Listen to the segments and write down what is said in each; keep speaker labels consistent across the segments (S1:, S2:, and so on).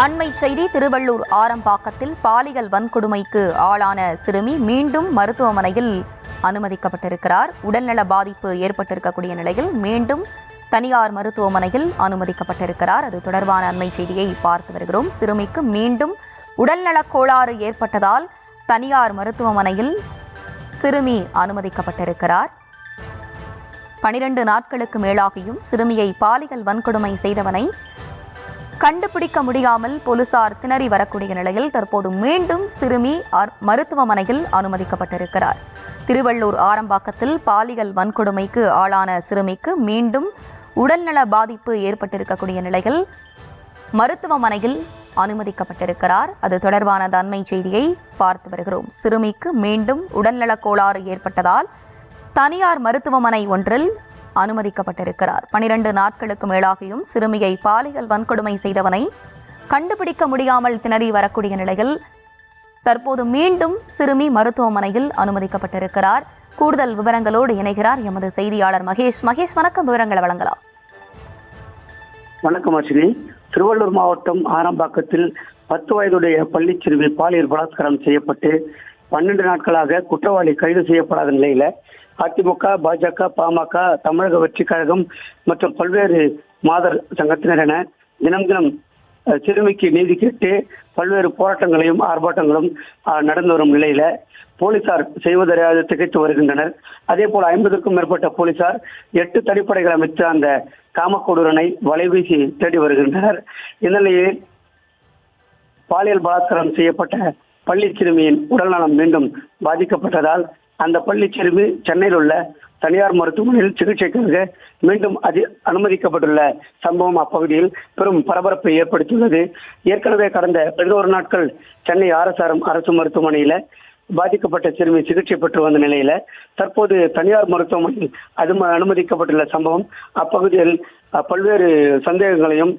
S1: அண்மை செய்தி திருவள்ளூர் ஆரம்பாக்கத்தில் பாலியல் வன்கொடுமைக்கு ஆளான சிறுமி மீண்டும் மருத்துவமனையில் அனுமதிக்கப்பட்டிருக்கிறார். உடல்நல பாதிப்பு ஏற்பட்டிருக்கக்கூடிய நிலையில் மீண்டும் தனியார் மருத்துவமனையில் அனுமதிக்கப்பட்டிருக்கிறார். அது தொடர்பான அண்மை செய்தியை பார்த்து வருகிறோம். சிறுமிக்கு மீண்டும் உடல்நலக் கோளாறு ஏற்பட்டதால் தனியார் மருத்துவமனையில் சிறுமி அனுமதிக்கப்பட்டிருக்கிறார். 12 நாட்களுக்கு மேலாகியும் சிறுமியை பாலியல் வன்கொடுமை செய்தவனை கண்டுபிடிக்க முடியாமல் போலீசார் திணறி வரக்கூடிய நிலையில் தற்போது மீண்டும் சிறுமி மருத்துவமனையில் அனுமதிக்கப்பட்டிருக்கிறார். திருவள்ளூர் ஆரம்பாக்கத்தில் பாலியல் வன்கொடுமைக்கு ஆளான சிறுமிக்கு மீண்டும் உடல்நல பாதிப்பு ஏற்பட்டிருக்கக்கூடிய நிலையில் மருத்துவமனையில் அனுமதிக்கப்பட்டிருக்கிறார். அது தொடர்பான அண்மை செய்தியை பார்த்து வருகிறோம். சிறுமிக்கு மீண்டும் உடல்நலக் கோளாறு ஏற்பட்டதால் தனியார் மருத்துவமனை ஒன்றில் அனுமதிக்கப்பட்டிருக்கிறார். 12 நாட்களுக்கு மேலாகியும் சிறுமியை பாலியல் வன்கொடுமை செய்தவனை கண்டுபிடிக்க முடியாமல் திணறி வரக்கூடிய நிலையில் தற்போது மீண்டும் சிறுமி மருத்துவமனையில் அனுமதிக்கப்பட்டிருக்கிறார். கூடுதல் விவரங்களோடு இணைகிறார் எமது செய்தியாளர் மகேஷ். மகேஷ், வணக்கம். விவரங்களை வழங்கலாம்.
S2: வணக்கம் அஸ்வினி. திருவள்ளூர் மாவட்டம் ஆரம்பாக்கத்தில் 10 வயதுடைய பள்ளி சிறுமி பாலியல் பலாத்காரம் செய்யப்பட்டு 12 நாட்களாக குற்றவாளி கைது செய்யப்படாத நிலையில அதிமுக, பாஜக, பாமக, தமிழக வெற்றிக் கழகம் மற்றும் பல்வேறு மாதர் சங்கத்தினர் என தினம் சிறுமிக்கு நீதி கேட்டு பல்வேறு போராட்டங்களையும் ஆர்ப்பாட்டங்களும் நடந்து வரும் நிலையில போலீசார் செய்வதறியாது திகைத்து வருகின்றனர். அதே போல 50க்கும் மேற்பட்ட போலீசார் 8 தனிப்படைகள் அமைத்து அந்த காமக்கொடூரனை வலைவீசி தேடி வருகின்றனர். இந்நிலையில் பாலியல் பலாத்காரம் செய்யப்பட்ட பள்ளி சிறுமியின் உடல்நலம் மீண்டும் பாதிக்கப்பட்டதால் அந்த பள்ளி சிறுமி சென்னையில் உள்ள தனியார் மருத்துவமனையில் சிகிச்சைக்காக மீண்டும் அனுமதிக்கப்பட்டுள்ள சம்பவம் அப்பகுதியில் பெரும் பரபரப்பை ஏற்படுத்தியுள்ளது. ஏற்கனவே கடந்த 11 நாட்கள் சென்னை ஆர்எஸ்ஆர்எம் அரசு மருத்துவமனையில பாதிக்கப்பட்ட சிறுமி சிகிச்சை பெற்று வந்த நிலையில தற்போது தனியார் மருத்துவமனையில் அனுமதிக்கப்பட்டுள்ள சம்பவம் அப்பகுதியில் பல்வேறு சந்தேகங்களையும்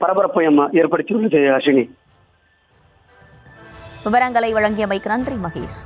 S2: பரபரப்பையும் ஏற்படுத்தியுள்ளது. அஸ்வினி,
S1: விவரங்களை வழங்கியமைக்கு நன்றி மகேஷ்.